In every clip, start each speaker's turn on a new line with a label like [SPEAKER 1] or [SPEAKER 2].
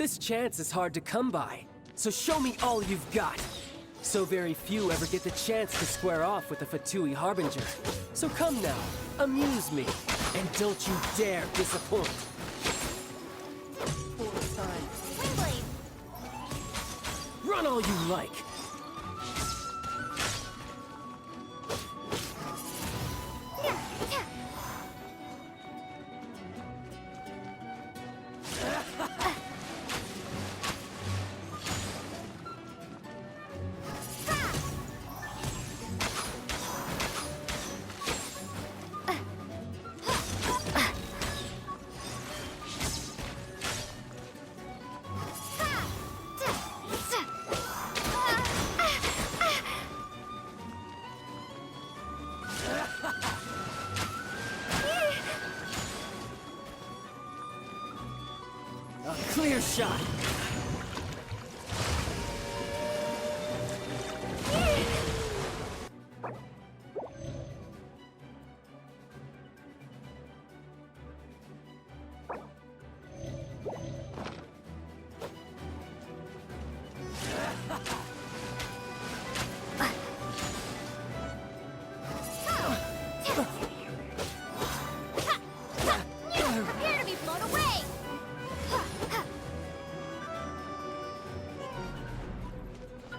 [SPEAKER 1] This chance is hard to come by, so show me all you've got. So very few ever get the chance to square off with a Fatui Harbinger. So come now, amuse me, and don't you dare disappoint.
[SPEAKER 2] Windblade!
[SPEAKER 1] Run all you like. A clear shot.
[SPEAKER 2] Prepare to be blown away!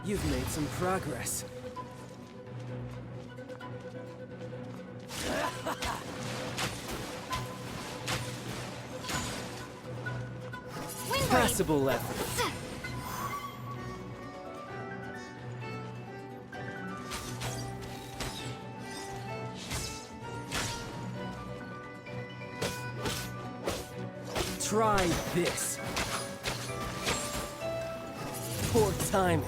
[SPEAKER 1] You've made some progress. Passable effort. Try this. Poor timing.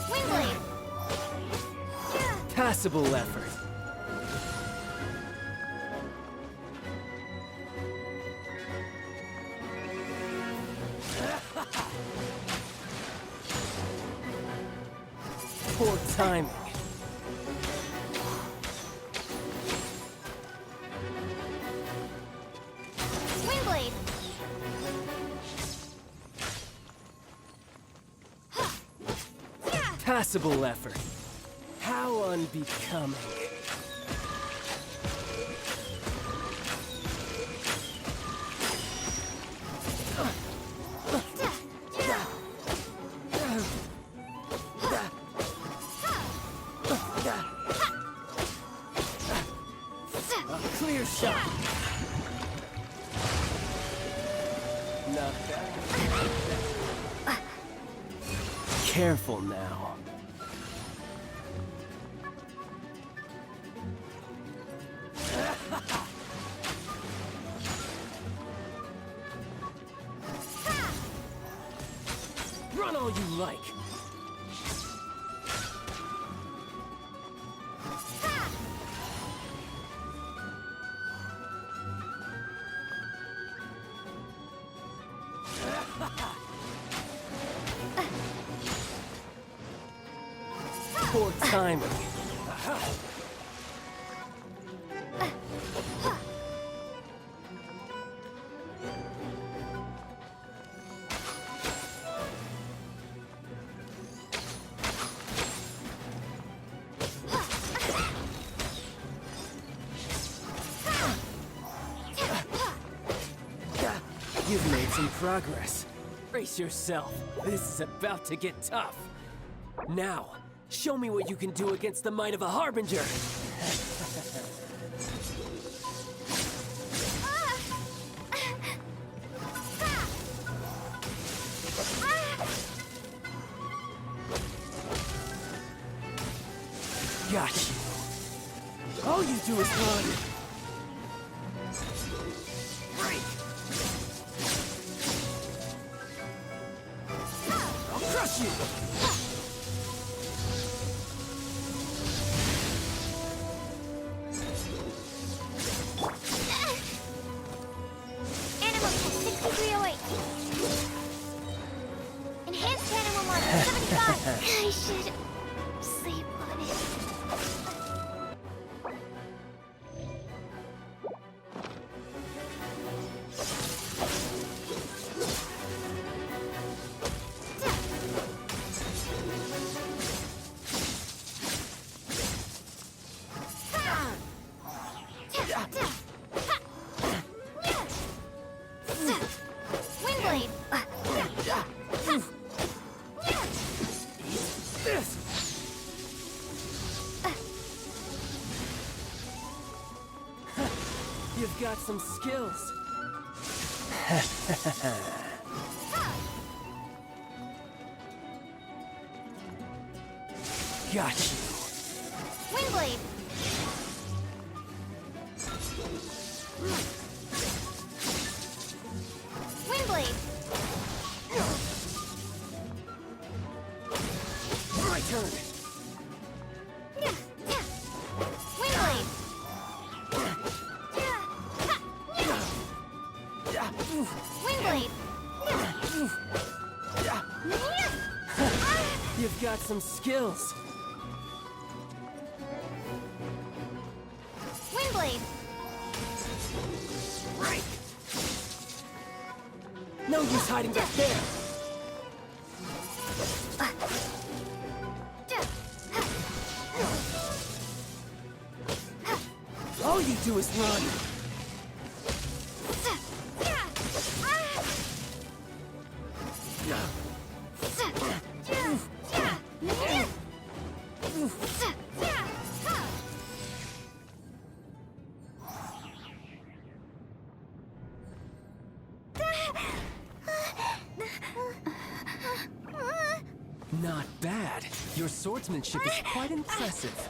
[SPEAKER 2] Windblade!
[SPEAKER 1] Passable effort. Poor timing.
[SPEAKER 2] Windblade!
[SPEAKER 1] Passable effort. How unbecoming. A clear shot. Not bad. Careful now. Run all you like. Poor timing. You've made some progress. Brace yourself. This is about to get tough. Now, show me what you can do against the might of a Harbinger. Got you. All you do is run. Break. I'll crush you.
[SPEAKER 2] Animal
[SPEAKER 1] You've got some skills. Got you.
[SPEAKER 2] Windblade. Windblade.
[SPEAKER 1] My turn.
[SPEAKER 2] Windblade. Windblade.
[SPEAKER 1] You've got some skills.
[SPEAKER 2] Windblade.
[SPEAKER 1] Right. No use hiding back there. All you do is run. Not bad. Your swordsmanship is quite impressive.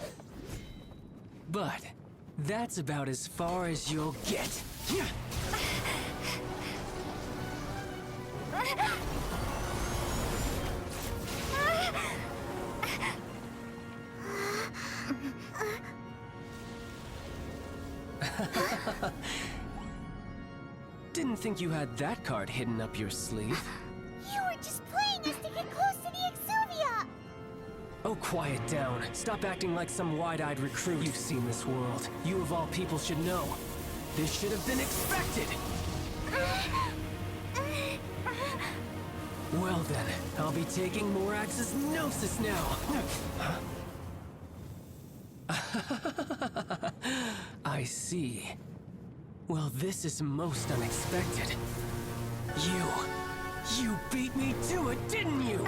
[SPEAKER 1] But that's about as far as you'll get. Didn't think you had that card hidden up your sleeve.
[SPEAKER 2] You were just playing us to get close to the Exuvia!
[SPEAKER 1] Oh, quiet down. Stop acting like some wide-eyed recruit. You've seen this world. You of all people should know. This should have been expected! Well then, I'll be taking Morax's Gnosis now! I see. Well, this is most unexpected. You beat me to it, didn't you?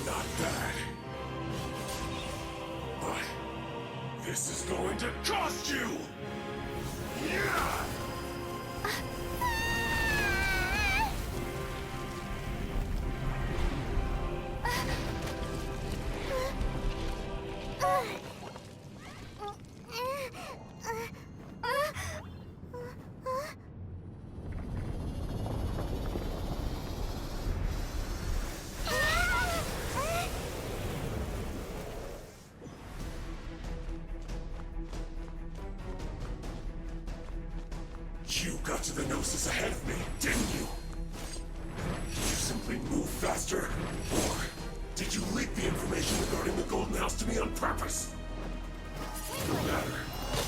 [SPEAKER 3] Not bad. But this is going to cost you! Yeah! You got to the Gnosis ahead of me, didn't you? Did you simply move faster? Or did you leak the information regarding the Golden House to me on purpose? No matter.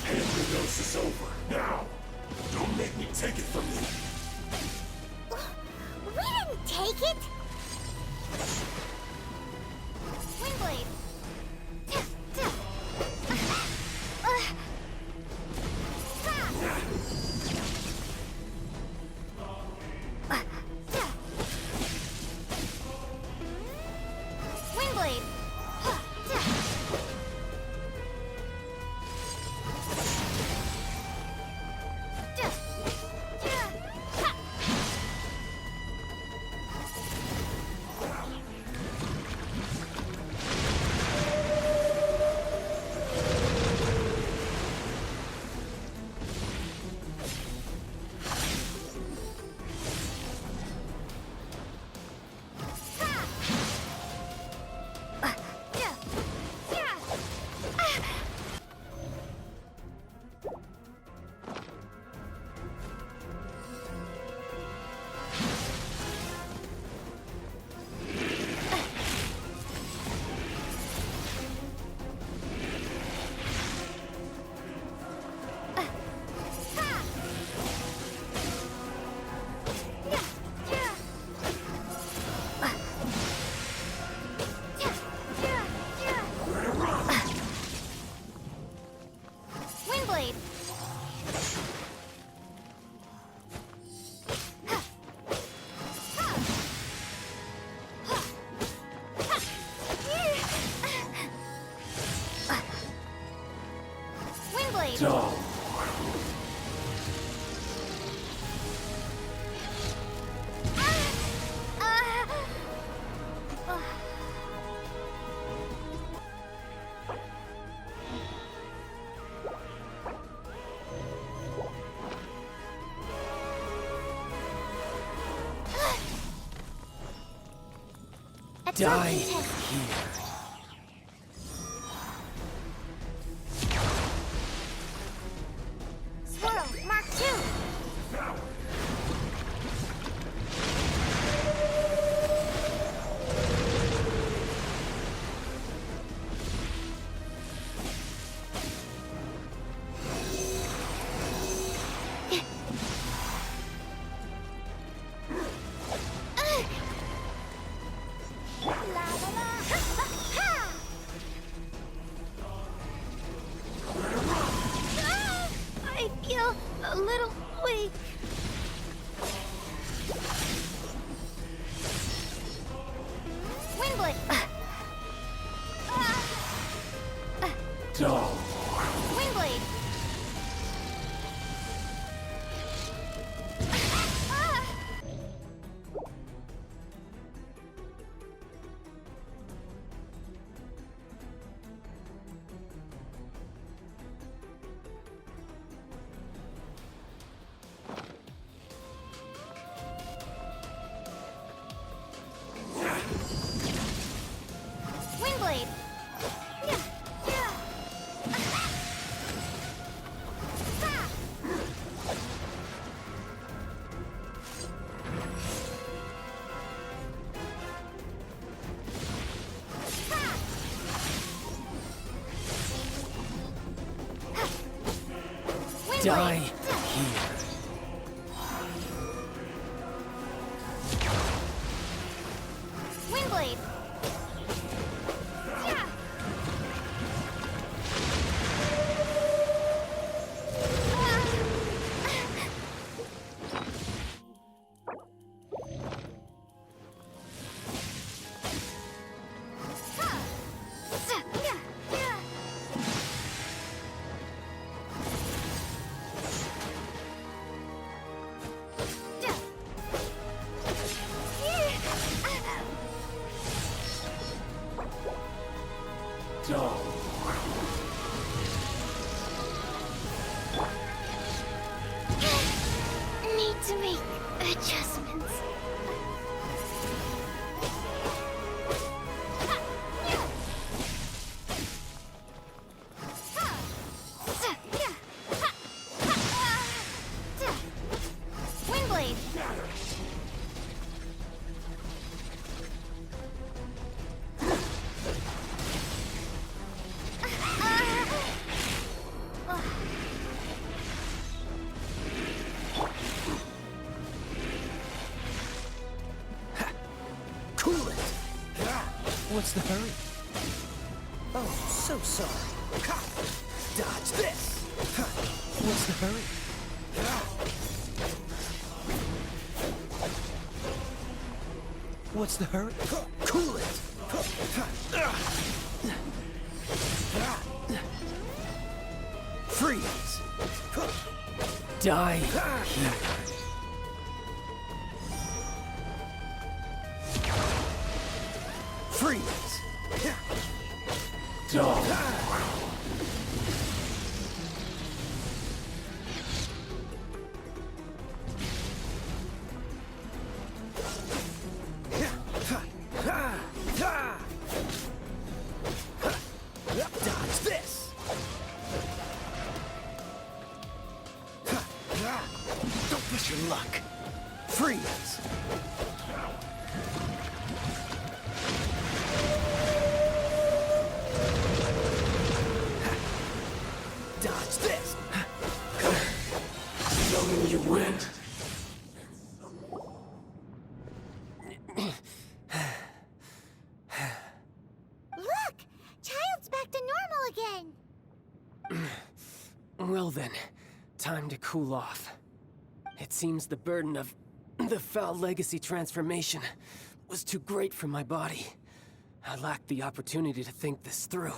[SPEAKER 3] Hand the Gnosis over, now! Don't make me take it from you!
[SPEAKER 2] We didn't take it! Windblade. Windblade.
[SPEAKER 3] Dull.
[SPEAKER 1] Die
[SPEAKER 2] Absorption test.
[SPEAKER 1] here.
[SPEAKER 2] Swirl, Mark 2. La la la. Ha, ha, ha. Ah, I feel a little weak. Windblade.
[SPEAKER 3] Dull.
[SPEAKER 2] Windblade. Windblade.
[SPEAKER 1] Die
[SPEAKER 2] Windblade.
[SPEAKER 1] here.
[SPEAKER 2] Windblade. Yeah.
[SPEAKER 3] Dull.
[SPEAKER 2] Need to make adjustments. Windblade.
[SPEAKER 1] Cool it. What's the hurry? Oh, so sorry. Ha! Dodge this. Ha! What's the hurry? What's the hurry? Cool it. Freeze. Die here. Freeze.
[SPEAKER 3] Dull.
[SPEAKER 1] Dodge this. Don't push your luck. Freeze. Dodge this.
[SPEAKER 3] Tell me you went.
[SPEAKER 2] Look! Childe's back to normal again.
[SPEAKER 1] Well then, time to cool off. It seems the burden of the foul legacy transformation was too great for my body. I lacked the opportunity to think this through.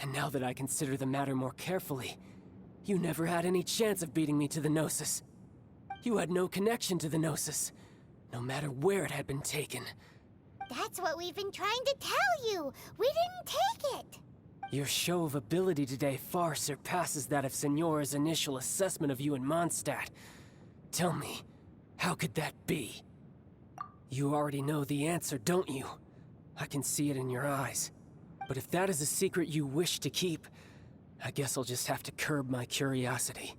[SPEAKER 1] And now that I consider the matter more carefully, you never had any chance of beating me to the Gnosis. You had no connection to the Gnosis, no matter where it had been taken.
[SPEAKER 2] That's what we've been trying to tell you! We didn't take it!
[SPEAKER 1] Your show of ability today far surpasses that of Signora's initial assessment of you in Mondstadt. Tell me, how could that be? You already know the answer, don't you? I can see it in your eyes. But if that is a secret you wish to keep, I guess I'll just have to curb my curiosity.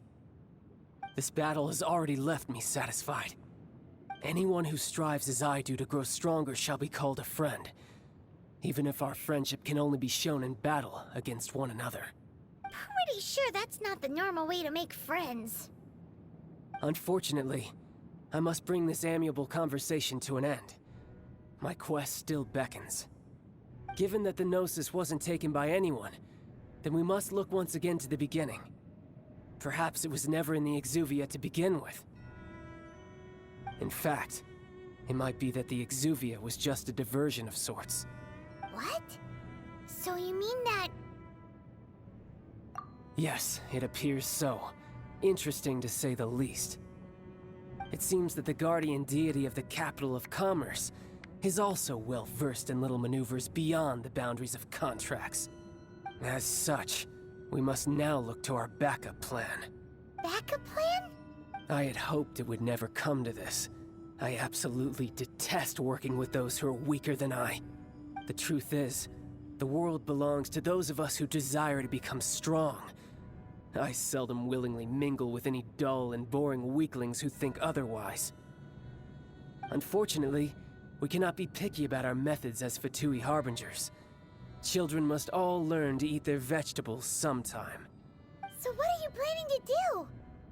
[SPEAKER 1] This battle has already left me satisfied. Anyone who strives as I do to grow stronger shall be called a friend, even if our friendship can only be shown in battle against one another.
[SPEAKER 2] Pretty sure that's not the normal way to make friends.
[SPEAKER 1] Unfortunately, I must bring this amiable conversation to an end. My quest still beckons. Given that the Gnosis wasn't taken by anyone, then we must look once again to the beginning. Perhaps it was never in the Exuvia to begin with. In fact, it might be that the Exuvia was just a diversion of sorts.
[SPEAKER 2] What? So you mean that...
[SPEAKER 1] Yes, it appears so. Interesting to say the least. It seems that the guardian deity of the capital of commerce is also well versed in little maneuvers beyond the boundaries of contracts. As such, we must now look to our backup plan.
[SPEAKER 2] Backup plan?
[SPEAKER 1] I had hoped it would never come to this. I absolutely detest working with those who are weaker than I. The truth is, the world belongs to those of us who desire to become strong. I seldom willingly mingle with any dull and boring weaklings who think otherwise. Unfortunately, we cannot be picky about our methods as Fatui Harbingers. Children must all learn to eat their vegetables sometime.
[SPEAKER 2] So what are you planning to do?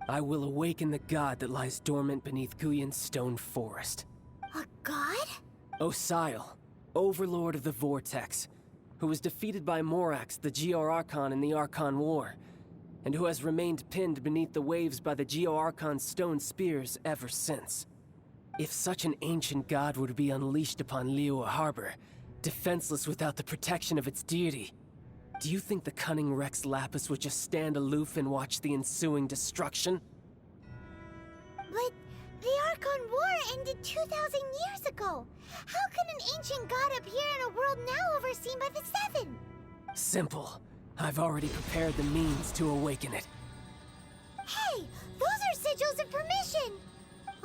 [SPEAKER 1] I will awaken the god that lies dormant beneath Guyon's stone forest.
[SPEAKER 2] A god?
[SPEAKER 1] Osial, overlord of the Vortex, who was defeated by Morax, the Geo-Archon in the Archon War, and who has remained pinned beneath the waves by the Geo-Archon's stone spears ever since. If such an ancient god were to be unleashed upon Liyue Harbor, defenseless without the protection of its deity, do you think the cunning Rex Lapis would just stand aloof and watch the ensuing destruction?
[SPEAKER 2] But the Archon War ended 2,000 years ago. How can an ancient god appear in a world now overseen by the Seven?
[SPEAKER 1] Simple. I've already prepared the means to awaken it.
[SPEAKER 2] Hey, those are sigils of permission!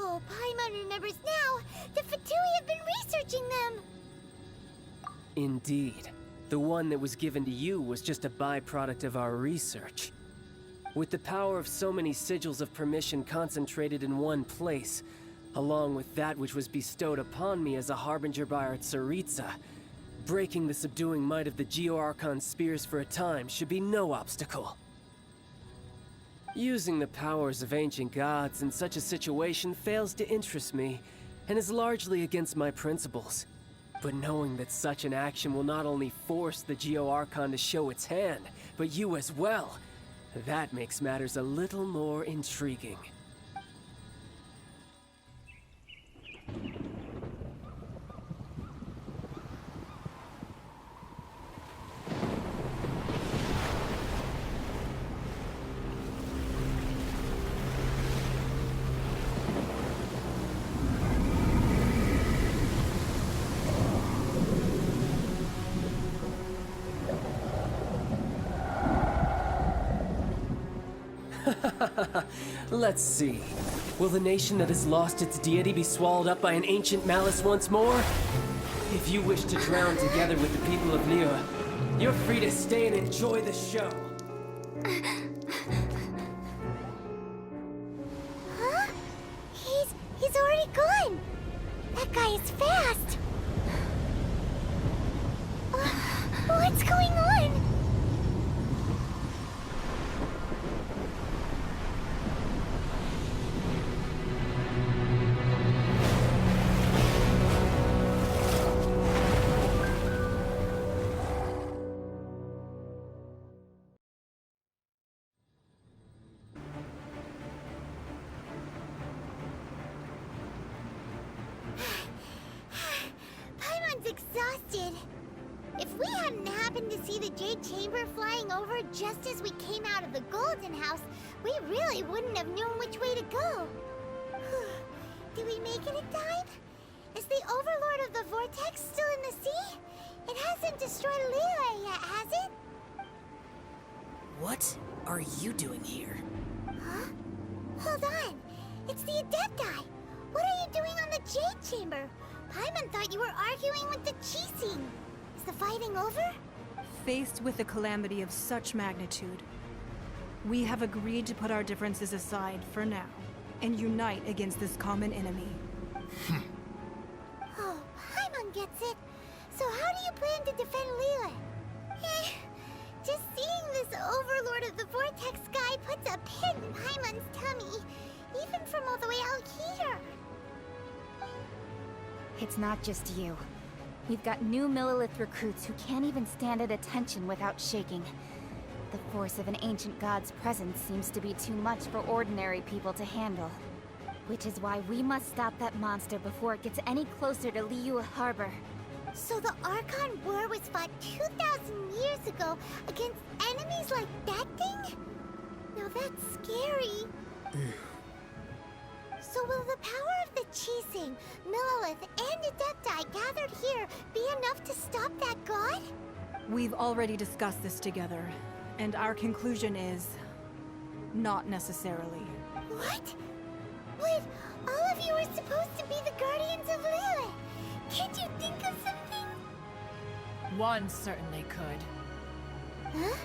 [SPEAKER 2] Oh, Paimon remembers now. The Fatui have been researching them.
[SPEAKER 1] Indeed. The one that was given to you was just a byproduct of our research. With the power of so many sigils of permission concentrated in one place, along with that which was bestowed upon me as a harbinger by our Tsaritsa, breaking the subduing might of the Geo-Archon spears for a time should be no obstacle. Using the powers of ancient gods in such a situation fails to interest me, and is largely against my principles. But knowing that such an action will not only force the Geo-Archon to show its hand, but you as well, that makes matters a little more intriguing. Let's see. Will the nation that has lost its deity be swallowed up by an ancient malice once more? If you wish to drown together with the people of Liyue, you're free to stay and enjoy the show.
[SPEAKER 2] Huh? He's already gone. That guy is fast. What's going on? Paimon's exhausted. If we hadn't happened happened to see the Jade Chamber flying over just as we came out of the Golden House, we really wouldn't have known which way to go. Did we make it in time? Is the Overlord of the Vortex still in the sea? It hasn't destroyed Liyue yet, has it?
[SPEAKER 4] What are you doing here?
[SPEAKER 2] Huh? Hold on. It's the Adepti. What are you doing on the Jade Chamber? Paimon thought you were arguing with the Qixing. Is the fighting over?
[SPEAKER 5] Faced with a calamity of such magnitude, we have agreed to put our differences aside for now and unite against this common enemy.
[SPEAKER 2] Oh, Paimon gets it. So how do you plan to defend Liyue? Just seeing this Overlord of the Vortex guy puts a pit in Paimon's tummy, even from all the way out here.
[SPEAKER 6] It's not just you. We've got new Millilith recruits who can't even stand at attention without shaking. The force of an ancient god's presence seems to be too much for ordinary people to handle. Which is why we must stop that monster before it gets any closer to Liyue Harbor.
[SPEAKER 2] So the Archon War was fought 2,000 years ago against enemies like that thing? Now that's scary. So will the power of the Qixing, Millilith, and Adepti gathered here be enough to stop that god?
[SPEAKER 5] We've already discussed this together, and our conclusion is... not necessarily.
[SPEAKER 2] What? Wait, all of you are supposed to be the guardians of Liyue. Can't you think of something?
[SPEAKER 7] One certainly could.
[SPEAKER 2] Huh?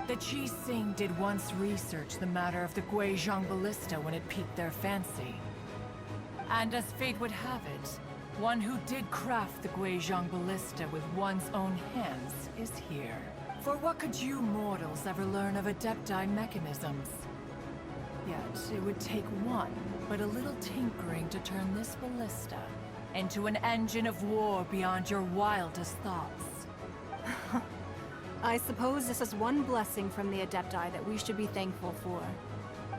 [SPEAKER 7] The Qixing did once research the matter of the Guizhong Ballista when it piqued their fancy. And as fate would have it, one who did craft the Guizhong Ballista with one's own hands is here. For what could you mortals ever learn of Adepti mechanisms? Yet, it would take one, but a little tinkering to turn this ballista into an engine of war beyond your wildest thoughts.
[SPEAKER 5] I suppose this is one blessing from the Adepti that we should be thankful for.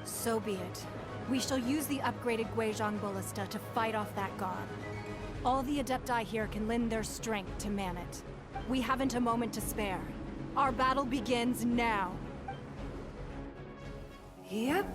[SPEAKER 5] So be it. We shall use the upgraded Guizhong Ballista to fight off that god. All the Adepti here can lend their strength to man it. We haven't a moment to spare. Our battle begins now. Yep.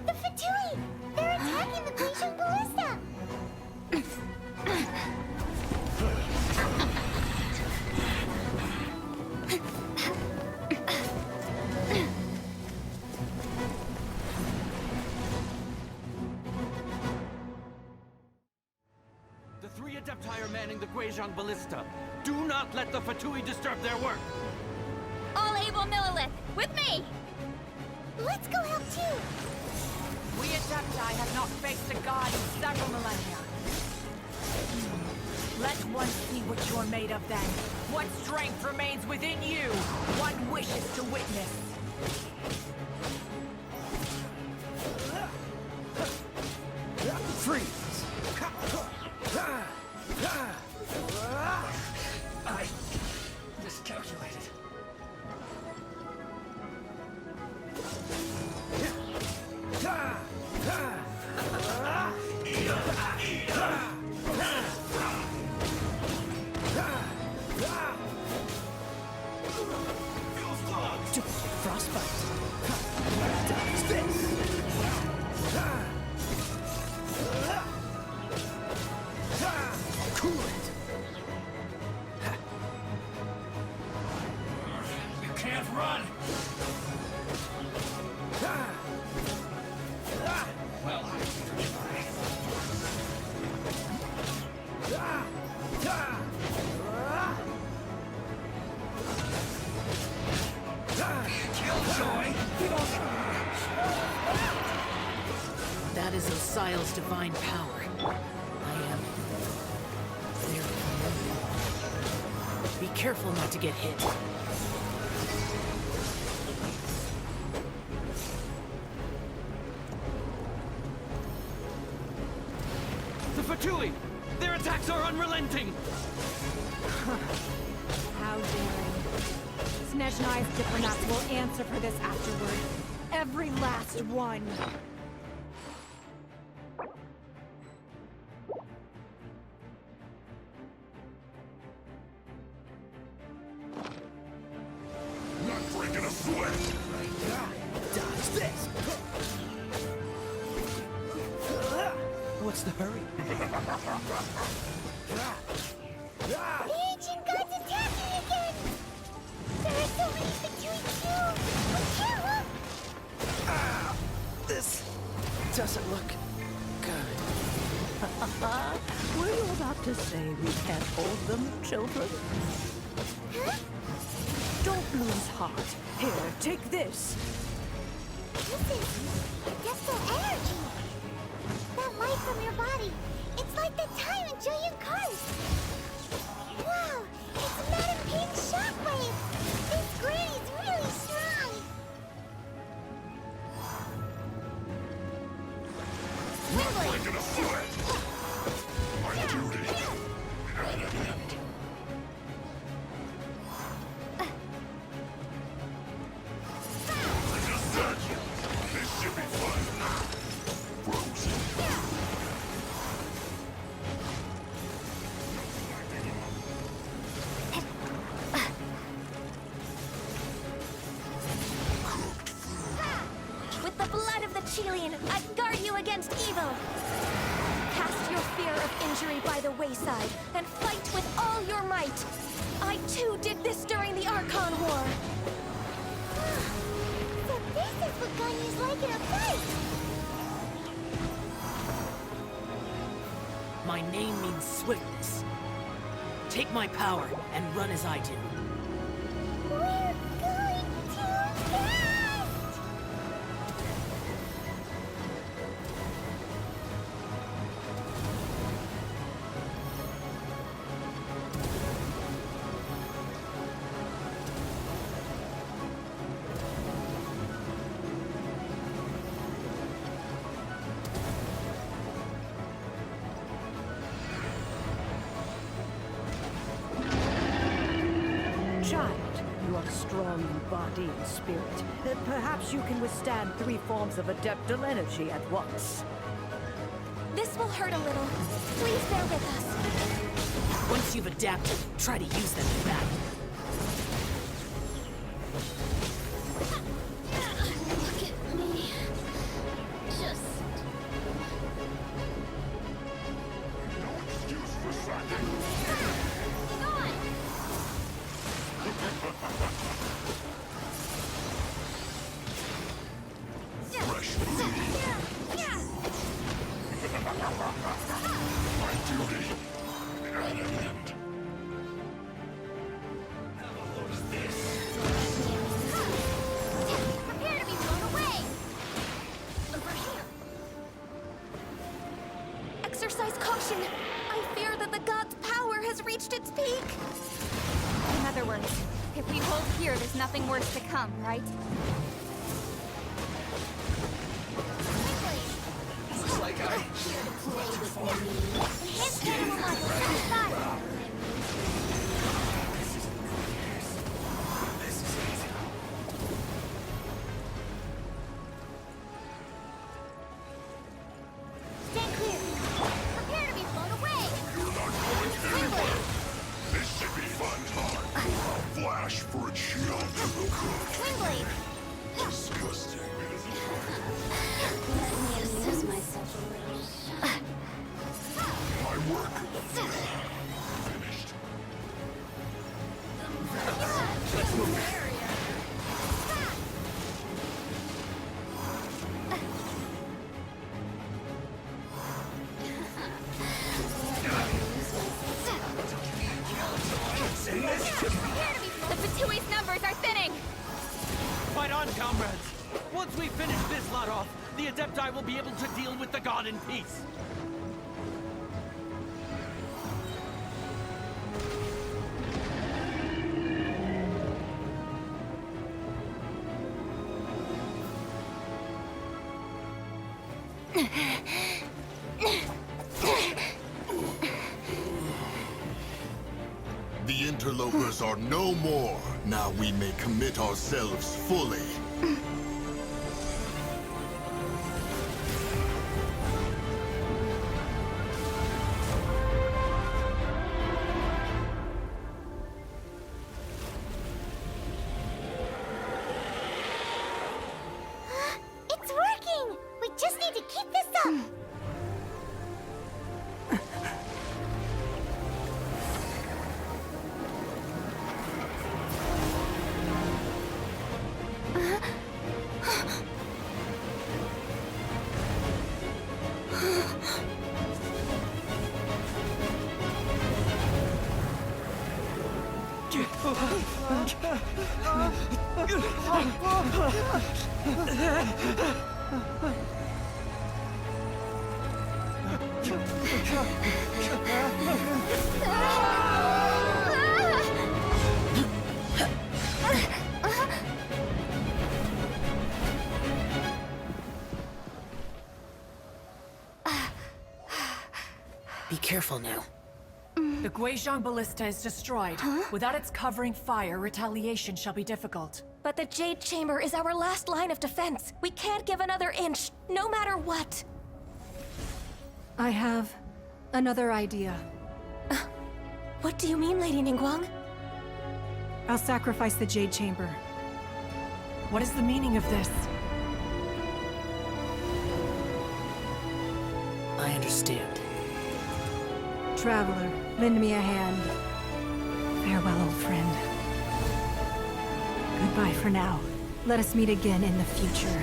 [SPEAKER 2] The Fatui! They're attacking the Guizhong Ballista!
[SPEAKER 8] The three Adepti are manning the Guizhong Ballista. Do not let the Fatui disturb their work!
[SPEAKER 6] All able Millilith, with me!
[SPEAKER 2] Let's go help too!
[SPEAKER 7] We Adepti have not faced a god in several millennia. Let one see what you're made of then. What strength remains within you. One wishes to witness.
[SPEAKER 3] Freeze! I miscalculated.
[SPEAKER 4] Frostbite.
[SPEAKER 3] Does this? Cool it. You can't run. Well, I can try.
[SPEAKER 4] Sile's divine power. I am very familiar. Be careful not to get hit.
[SPEAKER 8] The Fatui! Their attacks are unrelenting!
[SPEAKER 5] How daring. Snezhnai's diplomats will answer for this afterward. Every last one.
[SPEAKER 3] Not breaking a sweat!
[SPEAKER 1] Dodge this! What's the hurry?
[SPEAKER 2] The ancient god's attacking again! There are so many Fatui too! Be careful!
[SPEAKER 1] This doesn't look good.
[SPEAKER 4] Were you about to say we can't hold them, children?
[SPEAKER 2] Huh?
[SPEAKER 4] Don't lose heart. Here, take this.
[SPEAKER 2] This is Adeptal energy! That light from your body, it's like the time in Julian Cars! Wow! It's Madame Ping's shockwave! This granny's really strong!
[SPEAKER 3] Not breaking a sweat! My duty at an end. I just said, this should be fun. Frozen.
[SPEAKER 6] With the blood of the Chilean, I guard you against evil! Cast your fear of injury by the wayside, and fight with all your might! I too did this during the Archon War!
[SPEAKER 2] So this is what Ganyu's like in a fight!
[SPEAKER 4] My name means swiftness. Take my power and run as I do.
[SPEAKER 2] We're going too fast!
[SPEAKER 9] Child, you are strong in body and spirit. Perhaps you can withstand 3 forms of adeptal energy at once.
[SPEAKER 6] This will hurt a little. Please bear with us.
[SPEAKER 4] Once you've adapted, try to use them in battle.
[SPEAKER 2] Look at me. Just...
[SPEAKER 3] No excuse for slacking.
[SPEAKER 2] Go on!
[SPEAKER 3] Fresh food. My duty at an end. What is this?
[SPEAKER 2] Prepare to be blown away! Over here!
[SPEAKER 6] Exercise caution! I fear that the god's power has reached its peak! In other words, if we hold here, there's nothing worse to come, right?
[SPEAKER 3] Looks like I...
[SPEAKER 2] Enhanced animal module, stand by! Stand clear! Prepare to be blown away!
[SPEAKER 3] Not going anywhere. This should be fun time. A flash for a chill to the cook.
[SPEAKER 2] Swing blade!
[SPEAKER 3] Disgusting.
[SPEAKER 2] Let me amuse myself a little.
[SPEAKER 3] My work finished.
[SPEAKER 6] The Fatui's numbers are thinning!
[SPEAKER 8] Fight on, comrades! Once we finish this lot off, the Adepti will be able to deal with the god in peace.
[SPEAKER 10] The interlopers are no more. Now we may commit ourselves fully.
[SPEAKER 2] It's working! We just need to keep this up!
[SPEAKER 4] Be careful now.
[SPEAKER 7] The Guizhong Ballista is destroyed. Without its covering fire, retaliation shall be difficult.
[SPEAKER 6] But the Jade Chamber is our last line of defense. We can't give another inch, no matter what.
[SPEAKER 5] I have another idea.
[SPEAKER 6] What do you mean, Lady Ningguang?
[SPEAKER 5] I'll sacrifice the Jade Chamber.
[SPEAKER 7] What is the meaning of this?
[SPEAKER 4] I understand.
[SPEAKER 5] Traveler, lend me a hand. Farewell, old friend. Goodbye for now. Let us meet again in the future.